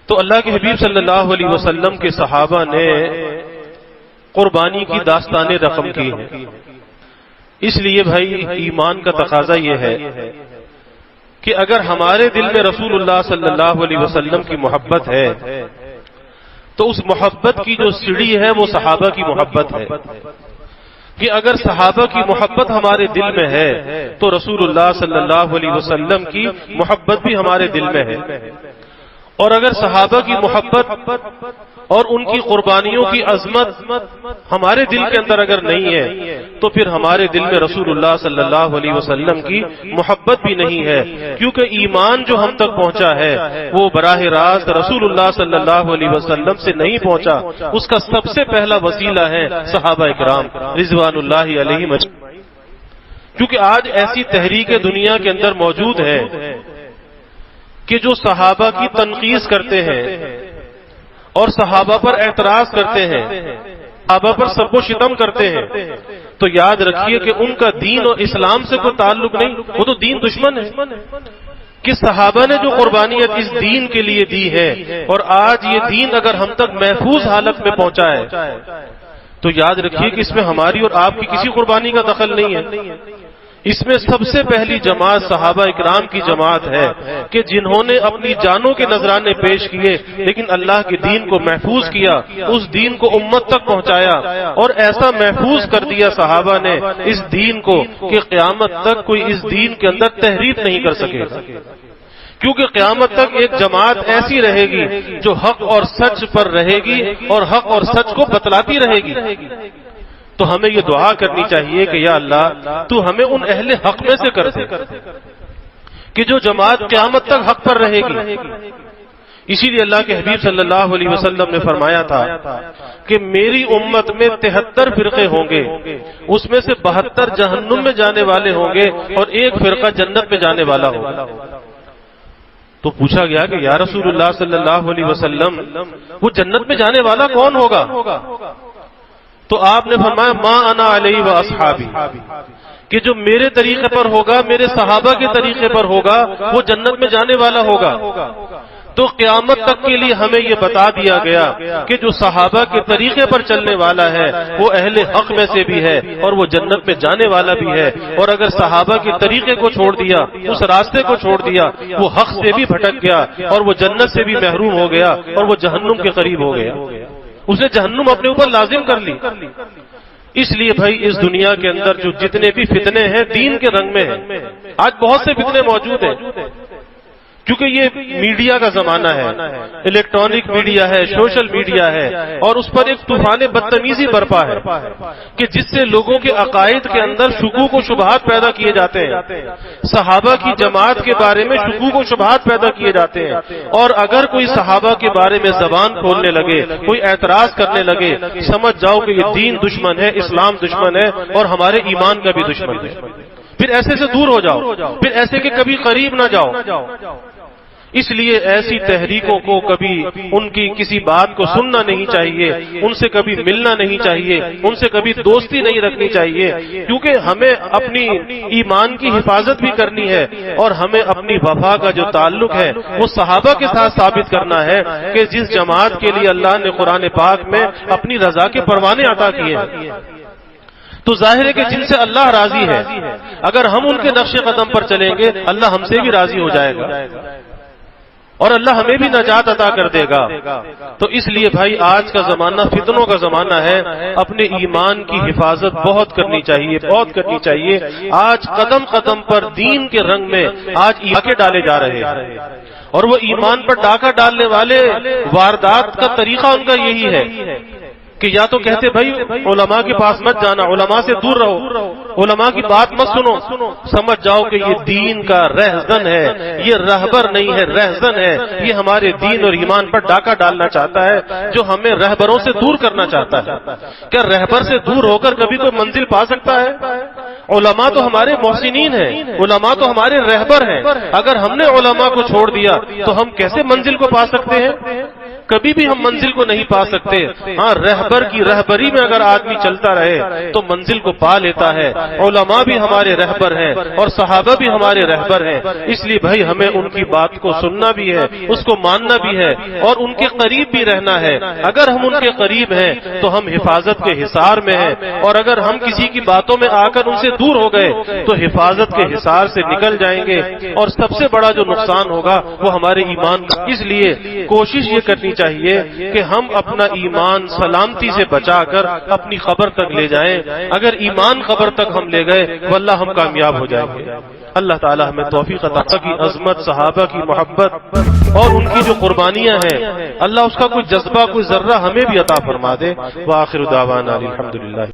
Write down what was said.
تو اللہ کے حبیب صلی اللہ علیہ وسلم کے صحابہ نے قربانی کی داستانیں رقم کی ہیں۔ اس لیے بھائی ایمان کا تقاضا یہ ہے کہ اگر ہمارے دل میں رسول اللہ صلی اللہ علیہ وسلم کی محبت ہے تو اس محبت کی جو سیڑھی ہے وہ صحابہ کی محبت ہے، کہ اگر صحابہ کی محبت ہمارے دل میں ہے تو رسول اللہ صلی اللہ علیہ وسلم کی محبت بھی ہمارے دل میں ہے، اور اگر صحابہ کی محبت اور ان کی قربانیوں کی عظمت ہمارے دل کے اندر اگر نہیں ہے تو پھر ہمارے دل میں رسول اللہ صلی اللہ علیہ وسلم کی محبت بھی نہیں ہے، کیونکہ ایمان جو ہم تک پہنچا ہے وہ براہ راست رسول اللہ صلی اللہ علیہ وسلم سے نہیں پہنچا، اس کا سب سے پہلا وسیلہ ہے صحابہ اکرام رضوان اللہ علیہم۔ کیونکہ آج ایسی تحریک دنیا کے اندر موجود ہے کہ جو صحابہ کی تنقیص کرتے ہیں اور صحابہ پر اعتراض کرتے ہیں، صحابہ پر سب و شتم کرتے ہیں، تو یاد رکھیے کہ ان کا دین اور اسلام سے کوئی تعلق نہیں، وہ تو دین دشمن ہے۔ کہ صحابہ نے جو قربانیت اس دین کے لیے دی ہے اور آج یہ دین اگر ہم تک محفوظ حالت میں پہنچا ہے تو یاد رکھیے کہ اس میں ہماری اور آپ کی کسی قربانی کا دخل نہیں ہے۔ اس میں سب سے پہلی جماعت صحابہ اکرام کی جماعت ہے کہ جنہوں نے اپنی جانوں کے نذرانے پیش کیے لیکن اللہ کے دین کو محفوظ کیا، اس دین کو امت تک پہنچایا، اور ایسا محفوظ کر دیا صحابہ نے اس دین کو کہ قیامت تک کوئی اس دین کے اندر تحریف نہیں کر سکے، کیونکہ قیامت تک ایک جماعت ایسی رہے گی جو حق اور سچ پر رہے گی اور حق اور سچ کو بتلاتی رہے گی۔ تو ہمیں یہ دعا کرنی چاہیے کہ یا اللہ تو ہمیں ان اہل حق میں سے کر دے کہ جو جماعت قیامت تک حق پر رہے گی۔ اسی لیے اللہ کے حبیب صلی اللہ علیہ وسلم نے فرمایا تھا کہ میری امت میں 73 فرقے ہوں گے، اس میں سے 72 جہنم میں جانے والے ہوں گے اور ایک فرقہ جنت میں جانے والا ہوگا۔ تو پوچھا گیا کہ یا رسول اللہ صلی اللہ علیہ وسلم وہ جنت میں جانے والا کون ہوگا؟ تو آپ نے فرمایا ما انا علیہ و اصحابی، کہ جو میرے طریقے پر ہوگا، میرے صحابہ کے طریقے پر ہوگا، وہ جنت میں جانے والا ہوگا۔ تو قیامت تک کے لیے ہمیں یہ بتا دیا گیا کہ جو صحابہ کے طریقے پر چلنے والا ہے وہ اہل حق میں سے بھی ہے اور وہ جنت میں جانے والا بھی ہے، اور اگر صحابہ کے طریقے کو چھوڑ دیا، اس راستے کو چھوڑ دیا، وہ حق سے بھی بھٹک گیا اور وہ جنت سے بھی محروم ہو گیا اور وہ جہنم کے قریب ہو گیا، اس نے جہنم اپنے اوپر لازم کر لی۔ اس لیے بھائی اس دنیا کے اندر جو جتنے بھی فتنے ہیں دین کے رنگ میں ہیں، آج بہت سے فتنے موجود ہیں، کیونکہ یہ میڈیا کا زمانہ ہے، الیکٹرانک میڈیا ہے، سوشل میڈیا ہے، اور اس پر ایک طوفان بدتمیزی برپا ہے کہ جس سے لوگوں کے عقائد کے اندر شکوک و شبہات پیدا کیے جاتے ہیں، صحابہ کی جماعت کے بارے میں شکوک و شبہات پیدا کیے جاتے ہیں، اور اگر کوئی صحابہ کے بارے میں زبان کھولنے لگے، کوئی اعتراض کرنے لگے، سمجھ جاؤ کہ یہ دین دشمن ہے، اسلام دشمن ہے اور ہمارے ایمان کا بھی دشمن ہے۔ پھر ایسے سے دور ہو جاؤ، پھر ایسے کے کبھی قریب نہ جاؤ۔ اس لیے ایسی تحریکوں کو کبھی ان کی کسی بات کو سننا نہیں چاہیے، ان سے کبھی ملنا نہیں چاہیے، ان سے کبھی دوستی نہیں رکھنی چاہیے، کیونکہ ہمیں اپنی ایمان کی حفاظت بھی کرنی ہے اور ہمیں اپنی وفا کا جو تعلق ہے وہ صحابہ کے ساتھ ثابت کرنا ہے کہ جس جماعت کے لیے اللہ نے قرآن پاک میں اپنی رضا کے پروانے عطا کیے ہیں، تو ظاہر ہے کہ جن سے اللہ راضی ہے اگر ہم ان کے نقش قدم پر چلیں گے اللہ ہم سے بھی راضی ہو جائے گا اور اللہ ہمیں بھی نجات عطا کر دے گا۔ تو اس لیے بھائی آج کا زمانہ فتنوں کا زمانہ ہے، اپنے ایمان کی حفاظت بہت کرنی چاہیے، بہت کرنی چاہیے۔ آج قدم قدم پر دین کے رنگ میں آج ڈاکے ڈالے جا رہے ہیں، اور وہ ایمان پر ڈاکہ ڈالنے والے واردات کا طریقہ ان کا یہی ہے کہ یا تو کہتے بھائی علماء کے پاس مت جانا، علماء سے دور رہو، علماء کی بات مت سنو، سمجھ جاؤ کہ یہ دین کا رہزن ہے، یہ رہبر نہیں ہے، رہزن ہے، یہ ہمارے دین اور ایمان پر ڈاکہ ڈالنا چاہتا ہے، جو ہمیں رہبروں سے دور کرنا چاہتا ہے۔ کیا رہبر سے دور ہو کر کبھی کوئی منزل پا سکتا ہے؟ علماء تو ہمارے محسنین ہیں، علماء تو ہمارے رہبر ہیں، اگر ہم نے علماء کو چھوڑ دیا تو ہم کیسے منزل کو پا سکتے ہیں؟ کبھی بھی ہم منزل کو نہیں پا سکتے. ہاں رہبر کی رہبری میں اگر آدمی چلتا رہے تو منزل کو پا لیتا ہے. علماء بھی ہمارے رہبر ہیں اور صحابہ بھی ہمارے رہبر ہیں. اس لیے بھائی ہمیں ان کی بات کو سننا بھی ہے, اس کو ماننا بھی ہے اور ان کے قریب بھی رہنا ہے. اگر ہم ان کے قریب ہیں تو ہم حفاظت کے حصار میں ہیں, اور اگر ہم کسی کی باتوں میں آ کر ان سے دور ہو گئے تو حفاظت کے حصار سے نکل جائیں گے, اور سب سے بڑا جو نقصان ہوگا وہ ہمارے ایمان کا. اس لیے کوشش یہ کرنی چاہیے کہ ہم اپنا ایمان سلامتی سے بچا کر اپنی قبر تک لے جائیں. اگر ایمان قبر تک ہم لے گئے واللہ ہم کامیاب ہو جائیں گے. اللہ تعالی ہمیں توفیق عطا کی عظمت, صحابہ کی محبت اور ان کی جو قربانیاں ہیں, اللہ اس کا کوئی جذبہ, کوئی ذرہ ہمیں بھی عطا فرما دے. وآخر دعوانا الحمدللہ.